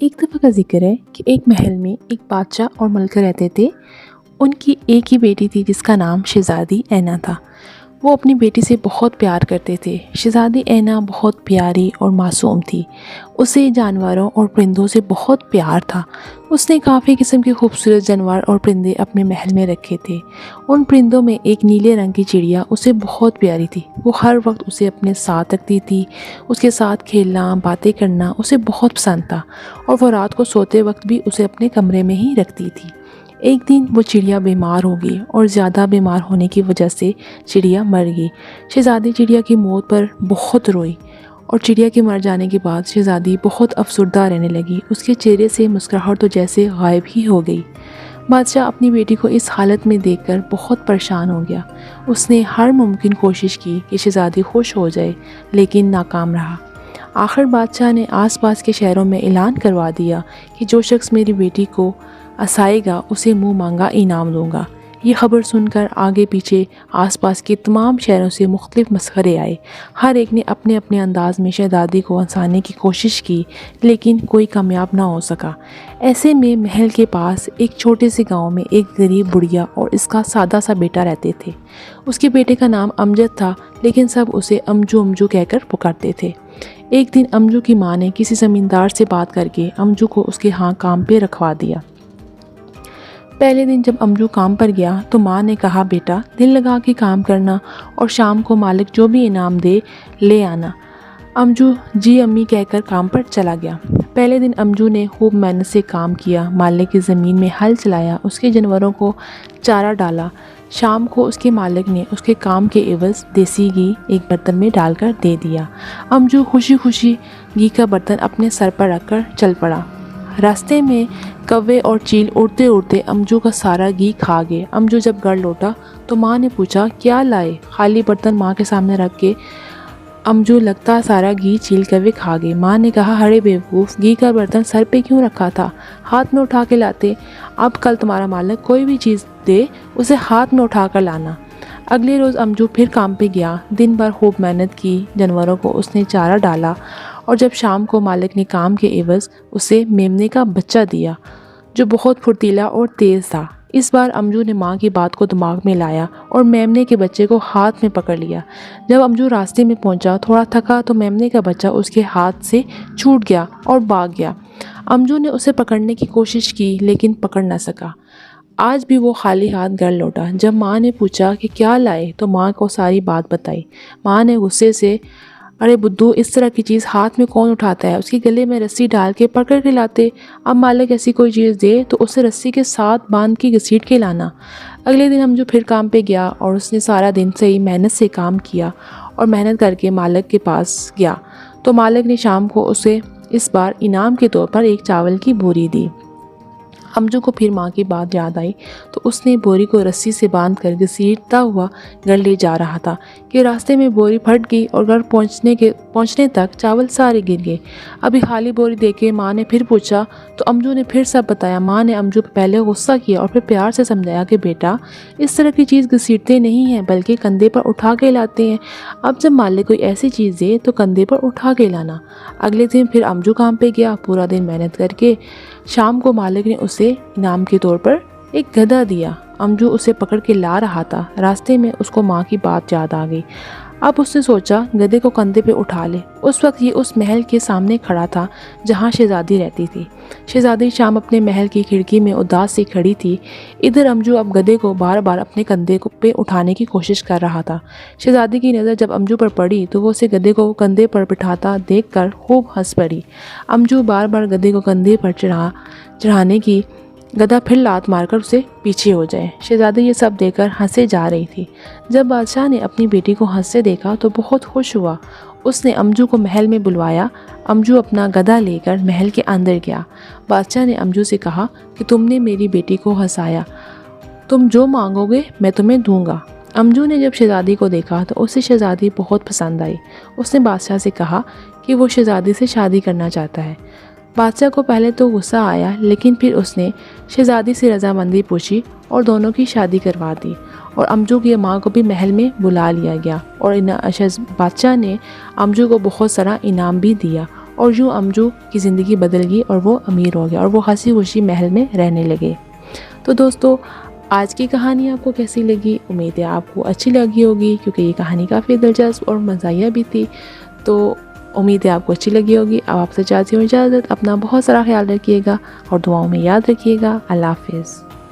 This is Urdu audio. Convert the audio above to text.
ایک دفعہ کا ذکر ہے کہ ایک محل میں ایک بادشاہ اور ملکہ رہتے تھے۔ ان کی ایک ہی بیٹی تھی جس کا نام شہزادی اینا تھا۔ وہ اپنی بیٹی سے بہت پیار کرتے تھے۔ شہزادی اینا بہت پیاری اور معصوم تھی۔ اسے جانوروں اور پرندوں سے بہت پیار تھا۔ اس نے کافی قسم کے خوبصورت جانور اور پرندے اپنے محل میں رکھے تھے۔ ان پرندوں میں ایک نیلے رنگ کی چڑیا اسے بہت پیاری تھی۔ وہ ہر وقت اسے اپنے ساتھ رکھتی تھی۔ اس کے ساتھ کھیلنا، باتیں کرنا اسے بہت پسند تھا، اور وہ رات کو سوتے وقت بھی اسے اپنے کمرے میں ہی رکھتی تھی۔ ایک دن وہ چڑیا بیمار ہو گئی اور زیادہ بیمار ہونے کی وجہ سے چڑیا مر گئی۔ شہزادی چڑیا کی موت پر بہت روئی، اور چڑیا کے مر جانے کے بعد شہزادی بہت افسردہ رہنے لگی۔ اس کے چہرے سے مسکراہٹ تو جیسے غائب ہی ہو گئی۔ بادشاہ اپنی بیٹی کو اس حالت میں دیکھ کر بہت پریشان ہو گیا۔ اس نے ہر ممکن کوشش کی کہ شہزادی خوش ہو جائے، لیکن ناکام رہا۔ آخر بادشاہ نے آس پاس کے شہروں میں اعلان کروا دیا کہ جو شخص میری بیٹی کو اسائے گا اسے منہ مانگا انعام دوں گا۔ یہ خبر سن کر آگے پیچھے آس پاس کے تمام شہروں سے مختلف مسخرے آئے۔ ہر ایک نے اپنے اپنے انداز میں شہزادی کو ہنسانے کی کوشش کی، لیکن کوئی کامیاب نہ ہو سکا۔ ایسے میں محل کے پاس ایک چھوٹے سے گاؤں میں ایک غریب بڑھیا اور اس کا سادہ سا بیٹا رہتے تھے۔ اس کے بیٹے کا نام امجد تھا، لیکن سب اسے امجو امجو کہہ کر پکارتے تھے۔ ایک دن امجو کی ماں نے کسی زمیندار سے بات کر کے امجو کو اس کے ہاں کام پہ رکھوا دیا۔ پہلے دن جب امجو کام پر گیا تو ماں نے کہا، بیٹا دل لگا کے کام کرنا اور شام کو مالک جو بھی انعام دے لے آنا۔ امجو جی امی کہہ کر کام پر چلا گیا۔ پہلے دن امجو نے خوب محنت سے کام کیا، مالک کی زمین میں ہل چلایا، اس کے جانوروں کو چارہ ڈالا۔ شام کو اس کے مالک نے اس کے کام کے عوض دیسی گھی ایک برتن میں ڈال کر دے دیا۔ امجو خوشی خوشی گھی کا برتن اپنے سر پر رکھ کر چل پڑا۔ راستے میں کوے اور چیل اڑتے اڑتے امجو کا سارا گھی کھا گئے۔ امجو جب گھر لوٹا تو ماں نے پوچھا، کیا لائے؟ خالی برتن ماں کے سامنے رکھ کے امجو لگتا سارا گھی چیل کوے کھا گئے۔ ماں نے کہا، ہڑے بیوقوف، گھی کا برتن سر پہ کیوں رکھا تھا؟ ہاتھ میں اٹھا کے لاتے۔ اب کل تمہارا مالک کوئی بھی چیز دے اسے ہاتھ میں اٹھا کر لانا۔ اگلے روز امجو پھر کام پہ گیا۔ دن بھر خوب محنت کی، جانوروں کو اس نے چارہ ڈالا، اور جب شام کو مالک نے کام کے عوض اسے میمنے کا بچہ دیا جو بہت پھرتیلا اور تیز تھا۔ اس بار امجو نے ماں کی بات کو دماغ میں لایا اور میمنے کے بچے کو ہاتھ میں پکڑ لیا۔ جب امجو راستے میں پہنچا، تھوڑا تھکا تو میمنے کا بچہ اس کے ہاتھ سے چھوٹ گیا اور بھاگ گیا۔ امجو نے اسے پکڑنے کی کوشش کی، لیکن پکڑ نہ سکا۔ آج بھی وہ خالی ہاتھ گھر لوٹا۔ جب ماں نے پوچھا کہ کیا لائے تو ماں کو ساری بات بتائی۔ ماں نے غصے سے، ارے بدھو، اس طرح کی چیز ہاتھ میں کون اٹھاتا ہے؟ اس کے گلے میں رسی ڈال کے پکڑ کے لاتے۔ اب مالک ایسی کوئی چیز دے تو اسے رسی کے ساتھ باندھ کے گھسیٹ کے لانا۔ اگلے دن امجو پھر کام پہ گیا اور اس نے سارا دن صحیح محنت سے کام کیا اور محنت کر کے مالک کے پاس گیا تو مالک نے شام کو اسے اس بار انعام کے طور پر ایک چاول کی بوری دی۔ امجو کو پھر ماں کی بات یاد آئی تو اس نے بوری کو رسی سے باندھ کر گھسیٹتا ہوا گھر لے جا رہا تھا کہ راستے میں بوری پھٹ گئی اور گھر پہنچنے تک چاول سارے گر گئے۔ ابھی خالی بوری دے کے ماں نے پھر پوچھا تو امجو نے پھر سب بتایا۔ ماں نے امجو پہ پہلے غصہ کیا اور پھر پیار سے سمجھایا کہ بیٹا، اس طرح کی چیز گھسیٹتے نہیں ہیں بلکہ کندھے پر اٹھا کے لاتے ہیں۔ اب جب مالک کوئی ایسی چیز دے تو کندھے پر اٹھا کے لانا۔ اگلے دن پھر امجو کام پہ گیا، پورا دن محنت کر کے شام کو مالک نے اسے انعام کے طور پر ایک گدھا دیا۔ امجو اسے پکڑ کے لا رہا تھا۔ راستے میں اس کو ماں کی بات یاد آ گئی۔ اب اس نے سوچا گدھے کو کندھے پہ اٹھا لے۔ اس وقت یہ اس محل کے سامنے کھڑا تھا جہاں شہزادی رہتی تھی۔ شہزادی شام اپنے محل کی کھڑکی میں اداس سی کھڑی تھی۔ ادھر امجو اب گدھے کو بار بار اپنے کندھے پہ اٹھانے کی کوشش کر رہا تھا۔ شہزادی کی نظر جب امجو پر پڑی تو وہ اسے گدھے کو کندھے پر بٹھاتا دیکھ کر خوب ہنس پڑی۔ امجو بار بار گدھے کو کندھے پر چڑھانے کی گدھا پھر لات مار کر اسے پیچھے ہو جائے۔ شہزادی یہ سب دیکھ کر ہنسے جا رہی تھی۔ جب بادشاہ نے اپنی بیٹی کو ہنستے دیکھا تو بہت خوش ہوا۔ اس نے امجو کو محل میں بلوایا۔ امجو اپنا گدھا لے کر محل کے اندر گیا۔ بادشاہ نے امجو سے کہا کہ تم نے میری بیٹی کو ہنسایا، تم جو مانگو گے میں تمہیں دوں گا۔ امجو نے جب شہزادی کو دیکھا تو اسے شہزادی بہت پسند آئی۔ اس نے بادشاہ سے کہا کہ وہ شہزادی سے شادی کرنا چاہتا ہے۔ بادشاہ کو پہلے تو غصہ آیا، لیکن پھر اس نے شہزادی سے رضامندی پوچھی اور دونوں کی شادی کروا دی، اور امجو کی ماں کو بھی محل میں بلا لیا گیا، اور بادشاہ نے امجو کو بہت سارا انعام بھی دیا اور یوں امجو کی زندگی بدل گئی اور وہ امیر ہو گیا اور وہ ہنسی خوشی محل میں رہنے لگے۔ تو دوستو آج کی کہانی آپ کو کیسی لگی؟ امید ہے آپ کو اچھی لگی ہوگی، کیونکہ یہ کہانی کافی دلچسپ اور مزاحیہ بھی تھی۔ تو امید ہے آپ کو اچھی لگی ہوگی۔ اب آپ سے چاہتی ہوں اجازت، اپنا بہت سارا خیال رکھیے گا اور دعاؤں میں یاد رکھیے گا۔ اللہ حافظ۔